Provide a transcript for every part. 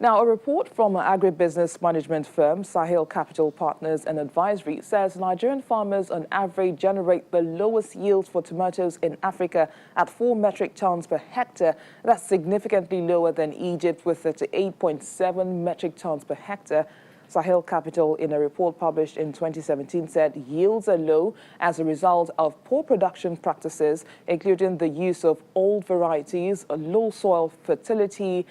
Now, a report from an agribusiness management firm, Sahel Capital Partners and Advisory, says Nigerian farmers on average generate the lowest yields for tomatoes in Africa at 4 metric tons per hectare. That's significantly lower than Egypt with 38.7 metric tons per hectare. Sahel Capital, in a report published in 2017, said yields are low as a result of poor production practices, including the use of old varieties, low soil fertility,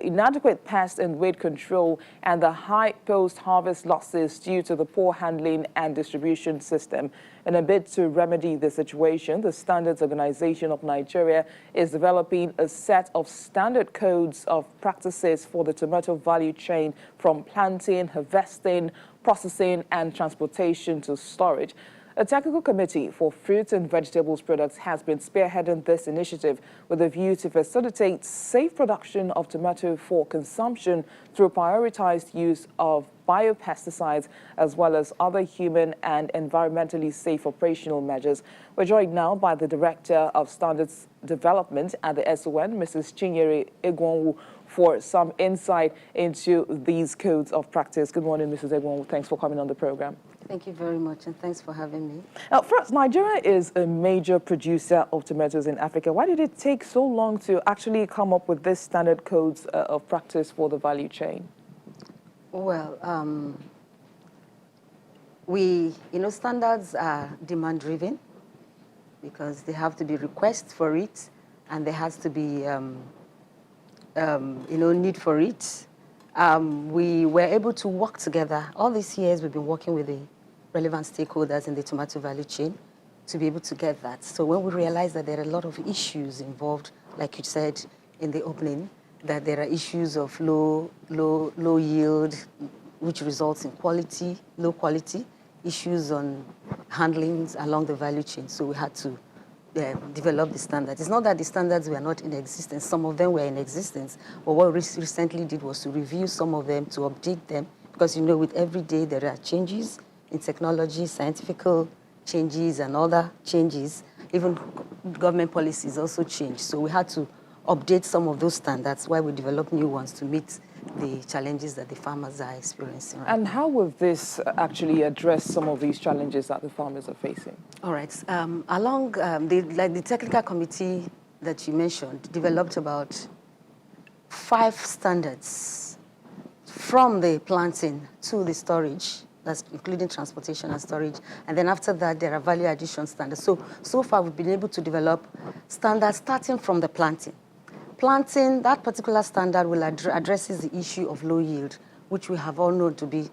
inadequate pest and weed control, and the high post-harvest losses due to the poor handling and distribution system. In a bid to remedy the situation, the Standards Organization of Nigeria is developing a set of standard codes of practices for the tomato value chain from planting, harvesting, processing, and transportation to storage. A technical committee for fruits and vegetables products has been spearheading this initiative with a view to facilitate safe production of tomato for consumption through prioritized use of biopesticides as well as other human and environmentally safe operational measures. We're joined now by the Director of Standards Development at the SON, Mrs. Chinyere Egwonwu, for some insight into these codes of practice. Good morning, Mrs. Egwonwu. Thanks for coming on the program. Thank you very much, and thanks for having me. Now, first, Nigeria is a major producer of tomatoes in Africa. Why did it take so long to actually come up with this standard codes of practice for the value chain? Well, standards are demand-driven because they have to be requests for it, and there has to be, need for it. We were able to work together. All these years, we've been working with the relevant stakeholders in the tomato value chain to be able to get that. So when we realized that there are a lot of issues involved, like you said in the opening, that there are issues of low yield, which results in low quality, issues on handlings along the value chain. So we had to develop the standards. It's not that the standards were not in existence. Some of them were in existence. But what we recently did was to review some of them, to update them, because, with every day there are changes in technology, scientific changes and other changes. Even government policies also change. So we had to update some of those standards while we develop new ones to meet the challenges that the farmers are experiencing. Right and now. How will this actually address some of these challenges that the farmers are facing? All right. The technical committee that you mentioned developed about 5 standards from the planting to the storage. That's including transportation and storage. And then after that, there are value addition standards. So far, we've been able to develop standards starting from the planting. Planting, that particular standard will addresses the issue of low yield, which we have all known to be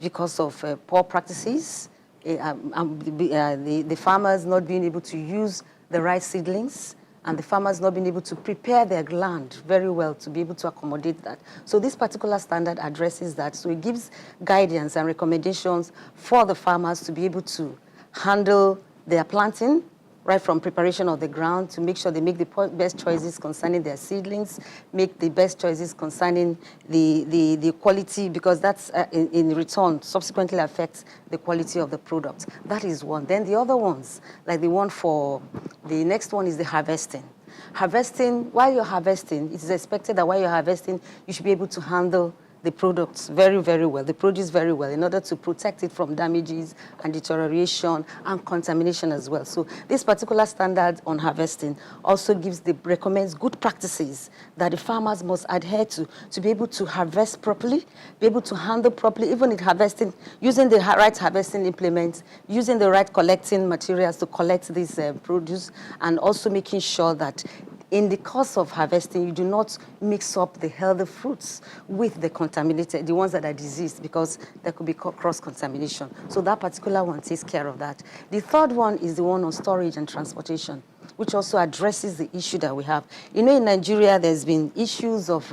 because of poor practices, the farmers not being able to use the right seedlings, and the farmers not being able to prepare their land very well to be able to accommodate that. So this particular standard addresses that. So it gives guidance and recommendations for the farmers to be able to handle their planting, right from preparation of the ground, to make sure they make the best choices concerning their seedlings, make the best choices concerning the quality, because that's in return subsequently affects the quality of the product. That is one. Then the other ones, like the next one is the harvesting. Harvesting, while you're harvesting, it is expected that while you're harvesting, you should be able to handle the products very, very well, the produce very well, in order to protect it from damages and deterioration and contamination as well. So this particular standard on harvesting also recommends good practices that the farmers must adhere to be able to harvest properly, be able to handle properly, even in harvesting, using the right harvesting implements, using the right collecting materials to collect this produce, and also making sure that in the course of harvesting, you do not mix up the healthy fruits with the contaminated, the ones that are diseased, because there could be cross-contamination. So that particular one takes care of that. The third one is the one on storage and transportation, which also addresses the issue that we have. In Nigeria, there's been issues of,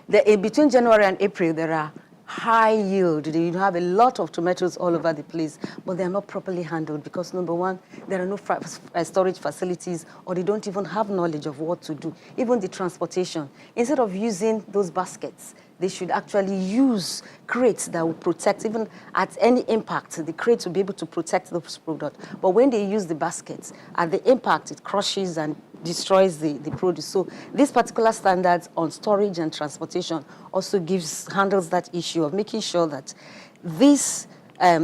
between January and April, there are high yield. You have a lot of tomatoes all over the place, but they are not properly handled because, number one, there are no storage facilities, or they don't even have knowledge of what to do. Even the transportation, instead of using those baskets, they should actually use crates that will protect, even at any impact, the crates will be able to protect those products. But when they use the baskets, at the impact, it crushes and destroys the produce. So this particular standards on storage and transportation also handles that issue of making sure that this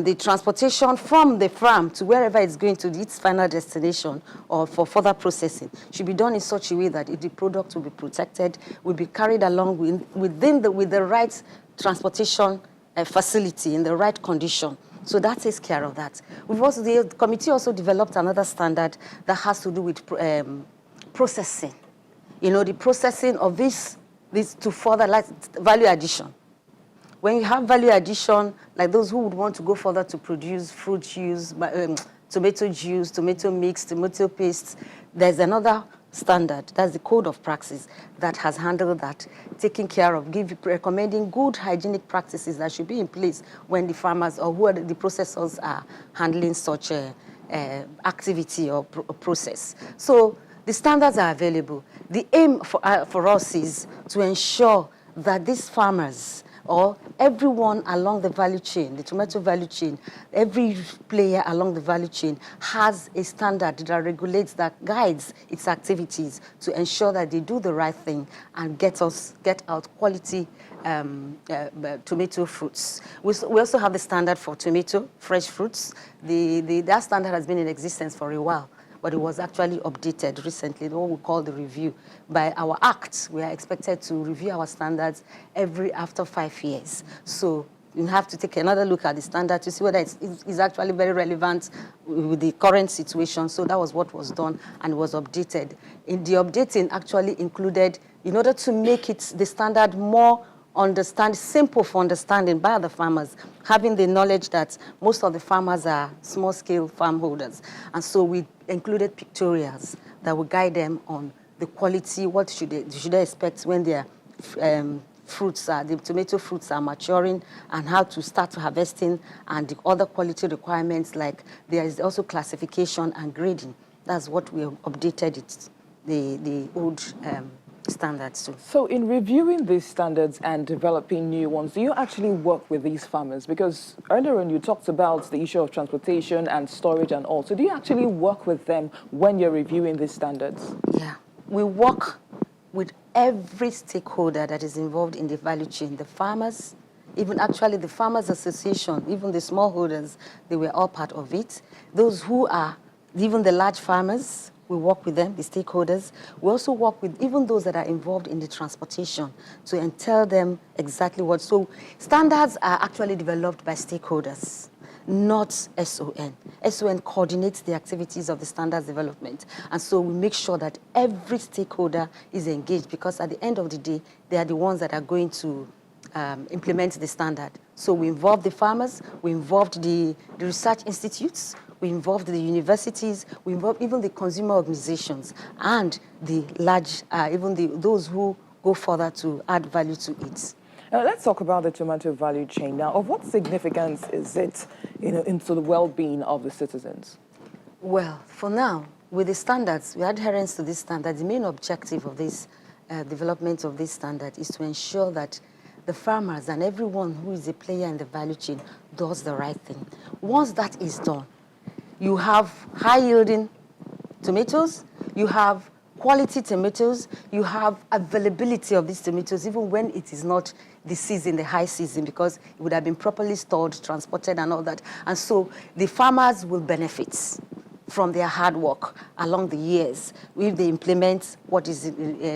the transportation from the farm to wherever it's going to its final destination or for further processing should be done in such a way that the product will be protected, will be carried along with the right transportation facility in the right condition. So that takes care of that. The committee also developed another standard that has to do with processing. You know, the processing of this to further value addition. When you have value addition, like those who would want to go further to produce fruit juice, tomato juice, tomato mix, tomato paste, there's another standard, that's the code of practice that has handled that, taking care of, recommending good hygienic practices that should be in place when the farmers or who are the processors are handling such a activity or process. So the standards are available. The aim for us is to ensure that these farmers or everyone along the value chain, the tomato value chain, every player along the value chain has a standard that regulates, that guides its activities to ensure that they do the right thing and get out quality tomato fruits. We also have the standard for tomato, fresh fruits. That standard has been in existence for a while, but it was actually updated recently, what we call the review. By our act, we are expected to review our standards after 5 years. So you have to take another look at the standard to see whether it's actually very relevant with the current situation. So that was what was done and was updated. In the updating actually included, in order to make the standard more simple for understanding by the farmers, having the knowledge that most of the farmers are small-scale farm holders. And so we included pictorials that will guide them on the quality, what should they expect when their the tomato fruits are maturing, and how to start harvesting, and the other quality requirements, like there is also classification and grading. That's what we updated the old standards too. So in reviewing these standards and developing new ones, do you actually work with these farmers? Because earlier on you talked about the issue of transportation and storage and all. So do you actually work with them when you're reviewing these standards? Yeah, we work with every stakeholder that is involved in the value chain, the farmers, even actually the Farmers Association, even the smallholders, they were all part of it. Those who are, even the large farmers, we work with them, the stakeholders. We also work with even those that are involved in the transportation to tell them exactly what. So standards are actually developed by stakeholders, not SON. SON coordinates the activities of the standards development. And so we make sure that every stakeholder is engaged, because at the end of the day, they are the ones that are going to implement the standard. So we involve the farmers, we involved the research institutes, we involved the universities, we involved even the consumer organizations and the large, those who go further to add value to it. Now, let's talk about the tomato value chain now. Of what significance is it, into the well-being of the citizens? Well, for now, with the standards, with adherence to this standard, the main objective of this development of this standard is to ensure that the farmers and everyone who is a player in the value chain does the right thing. Once that is done, you have high-yielding tomatoes, you have quality tomatoes, you have availability of these tomatoes, even when it is not the season, the high season, because it would have been properly stored, transported, and all that. And so the farmers will benefit from their hard work along the years if they implement what is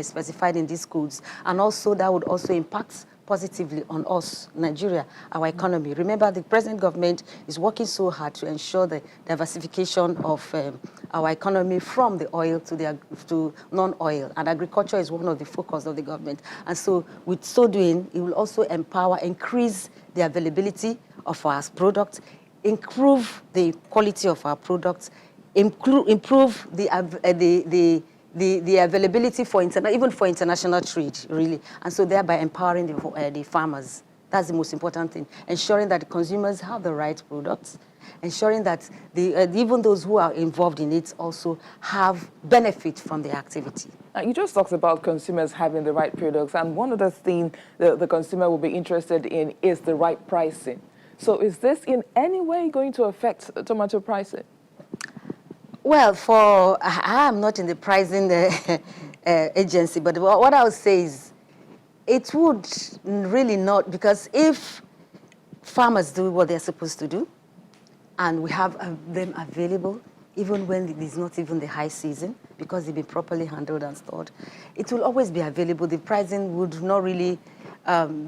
specified in these codes. And also that would also impact positively on us, Nigeria, our economy. Remember, the present government is working so hard to ensure the diversification of our economy from the oil to non-oil, and agriculture is one of the focus of the government. And so with so doing, it will also increase the availability of our products, improve the quality of our products, improve the availability for even for international trade, really, and so thereby empowering the farmers That's the most important thing. Ensuring that the consumers have the right products, ensuring that even those who are involved in it also have benefit from the activity. You just talked about consumers having the right products, and one of the things the consumer will be interested in is the right pricing. So is this in any way going to affect tomato pricing? Well, I am not in the pricing agency, but what I would say is it would really not, because if farmers do what they're supposed to do, and we have them available, even when it is not even the high season, because they've been properly handled and stored, it will always be available. The pricing would not really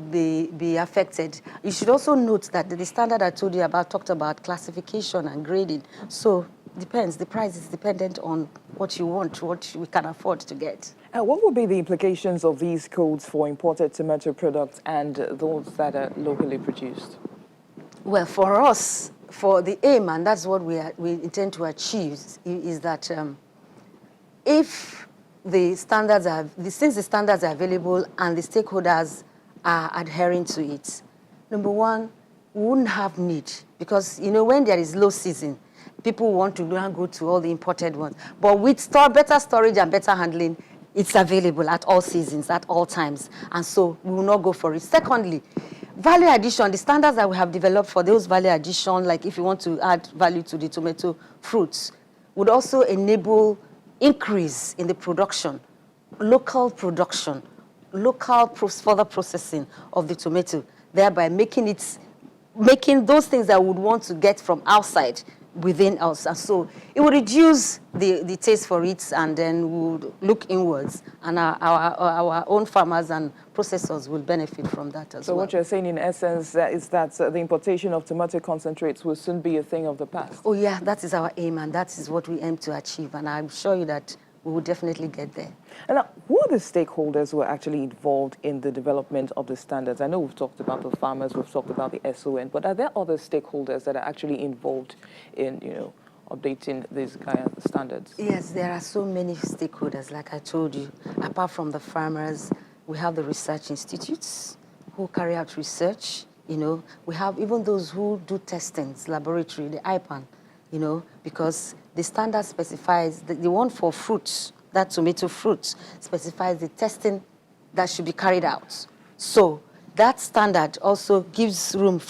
be affected. You should also note that the standard I told you about talked about classification and grading. So depends. The price is dependent on what you want, what we can afford to get. And what will be the implications of these codes for imported tomato products and those that are locally produced? Well, for us, for the aim, and that's what we intend to achieve, is that if the standards since the standards are available and the stakeholders are adhering to it, number one, we wouldn't have need, because when there is low season, people want to go to all the imported ones. But with better storage and better handling, it's available at all seasons, at all times. And so we will not go for it. Secondly, value addition, the standards that we have developed for those value addition, like if you want to add value to the tomato fruits, would also enable increase in the production, local further processing of the tomato, thereby making those things that we would want to get from outside within us. And so it would reduce the taste for it, and then we would look inwards, and our own farmers and processors will benefit from that as well. So what you're saying in essence is that the importation of tomato concentrates will soon be a thing of the past? Oh yeah, that is our aim, and that is what we aim to achieve, and I'm sure you that we will definitely get there. And now, who are the stakeholders who are actually involved in the development of the standards? I know we've talked about the farmers, we've talked about the SON, but are there other stakeholders that are actually involved in, updating these kind of standards? Yes, there are so many stakeholders, like I told you. Apart from the farmers, we have the research institutes who carry out research. We have even those who do testings, laboratory, the IPAN, because the standard specifies, the one for fruits, that tomato fruits, specifies the testing that should be carried out. So that standard also gives room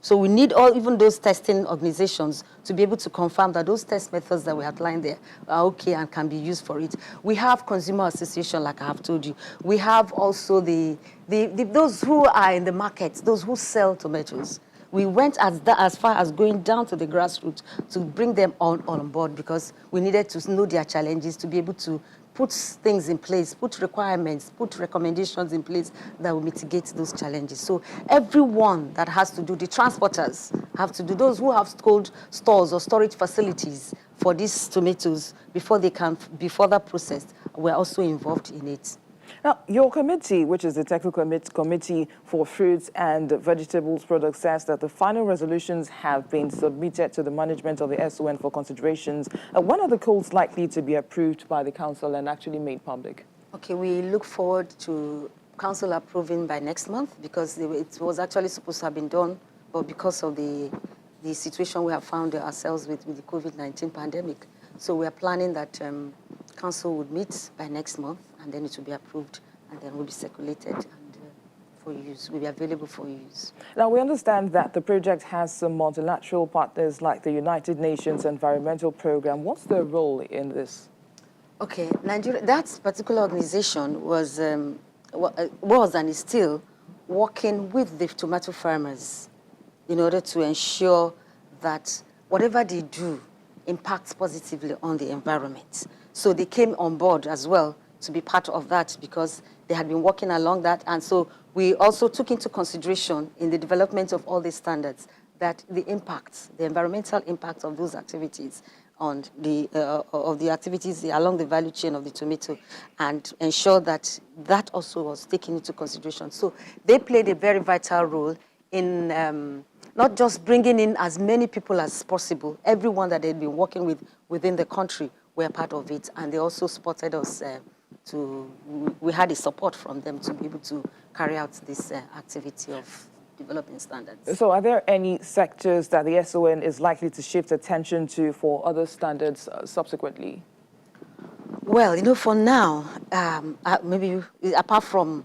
so we need even those testing organizations to be able to confirm that those test methods that we outlined there are okay and can be used for it. We have consumer association, like I have told you. We have also those who are in the market, those who sell tomatoes. We went as far as going down to the grassroots to bring them on board, because we needed to know their challenges, to be able to put things in place, put requirements, put recommendations in place that will mitigate those challenges. So everyone that has to do, the transporters have to do, those who have cold stores or storage facilities for these tomatoes before they can be further processed, we're also involved in it. Now, your committee, which is the Technical Committee for Fruits and Vegetables Products, says that the final resolutions have been submitted to the management of the SON for considerations. When are the codes likely to be approved by the Council and actually made public? Okay, we look forward to Council approving by next month, because it was actually supposed to have been done, but because of the situation we have found ourselves with the COVID-19 pandemic. So we are planning that Council would meet by next month, and then it will be approved, and then will be circulated and for use, will be available for use. Now, we understand that the project has some multilateral partners like the United Nations Environmental Programme. What's their role in this? Okay, Nigeria, that particular organization was and is still working with the tomato farmers in order to ensure that whatever they do impacts positively on the environment. So they came on board as well to be part of that, because they had been working along that. And so we also took into consideration in the development of all these standards that the environmental impact of those activities on the activities along the value chain of the tomato, and ensure that that also was taken into consideration. So they played a very vital role in not just bringing in as many people as possible. Everyone that they'd been working with within the country were part of it, and they also supported us we had a support from them to be able to carry out this activity of developing standards. So are there any sectors that the SON is likely to shift attention to for other standards subsequently? Well, for now, maybe apart from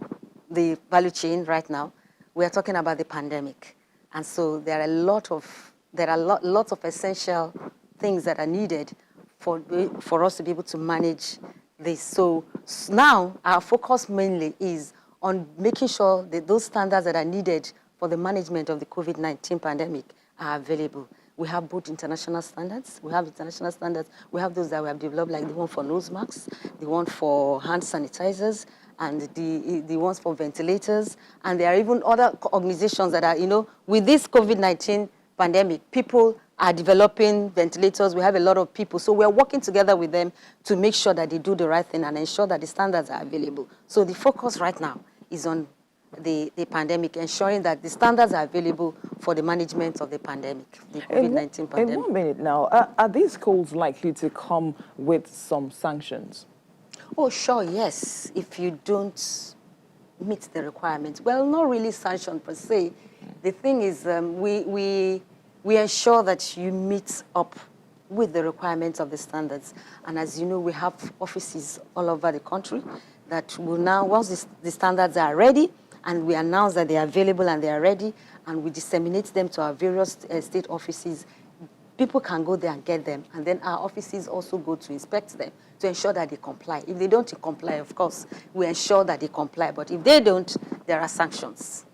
the value chain right now, we are talking about the pandemic. And so there are lots of essential things that are needed for us to be able to manage this. So now our focus mainly is on making sure that those standards that are needed for the management of the COVID-19 pandemic are available. We have both international standards. We have those that we have developed, like the one for nose masks, the one for hand sanitizers, and the ones for ventilators. And there are even other organizations that are, with this COVID-19 pandemic, people are developing ventilators. We have a lot of people. So we're working together with them to make sure that they do the right thing and ensure that the standards are available. So the focus right now is on the pandemic, ensuring that the standards are available for the management of the pandemic, the COVID-19 pandemic. In 1 minute now, are these calls likely to come with some sanctions? Oh, sure, yes, if you don't meet the requirements. Well, not really sanction per se. The thing is, we ensure that you meet up with the requirements of the standards. And as you know, we have offices all over the country that will now, once the standards are ready, and we announce that they are available and they are ready, and we disseminate them to our various state offices, people can go there and get them. And then our offices also go to inspect them to ensure that they comply. If they don't comply, of course, we ensure that they comply. But if they don't, there are sanctions.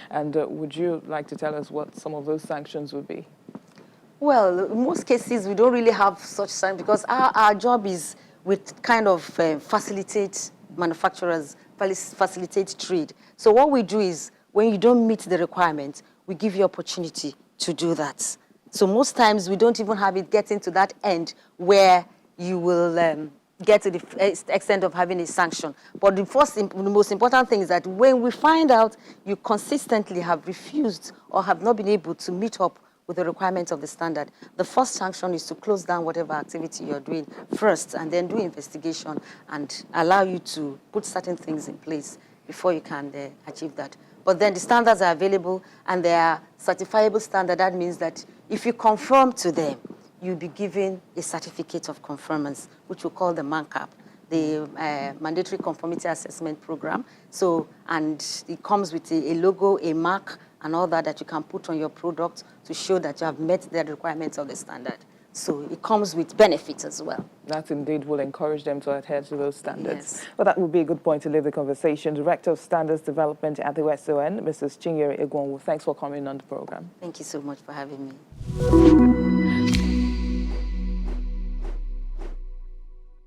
And would you like to tell us what some of those sanctions would be? Well, in most cases, we don't really have such sanctions because our job is with kind of facilitate manufacturers, facilitate trade. So what we do is when you don't meet the requirements, we give you opportunity to do that. So most times we don't even have it getting to that end where you will get to the extent of having a sanction. But the most important thing is that when we find out you consistently have refused or have not been able to meet up with the requirements of the standard, the first sanction is to close down whatever activity you're doing first and then do investigation and allow you to put certain things in place before you can achieve that. But then the standards are available and they are certifiable standard. That means that if you conform to them, you'll be given a certificate of conformance, which we call the MANCAP, the Mandatory Conformity Assessment Program. So, and it comes with a logo, a mark, and all that you can put on your product to show that you have met the requirements of the standard. So it comes with benefits as well. That indeed will encourage them to adhere to those standards. Yes. Well, that would be a good point to leave the conversation. Director of Standards Development at the SON, Mrs. Chinyere Egwonwu, thanks for coming on the program. Thank you so much for having me.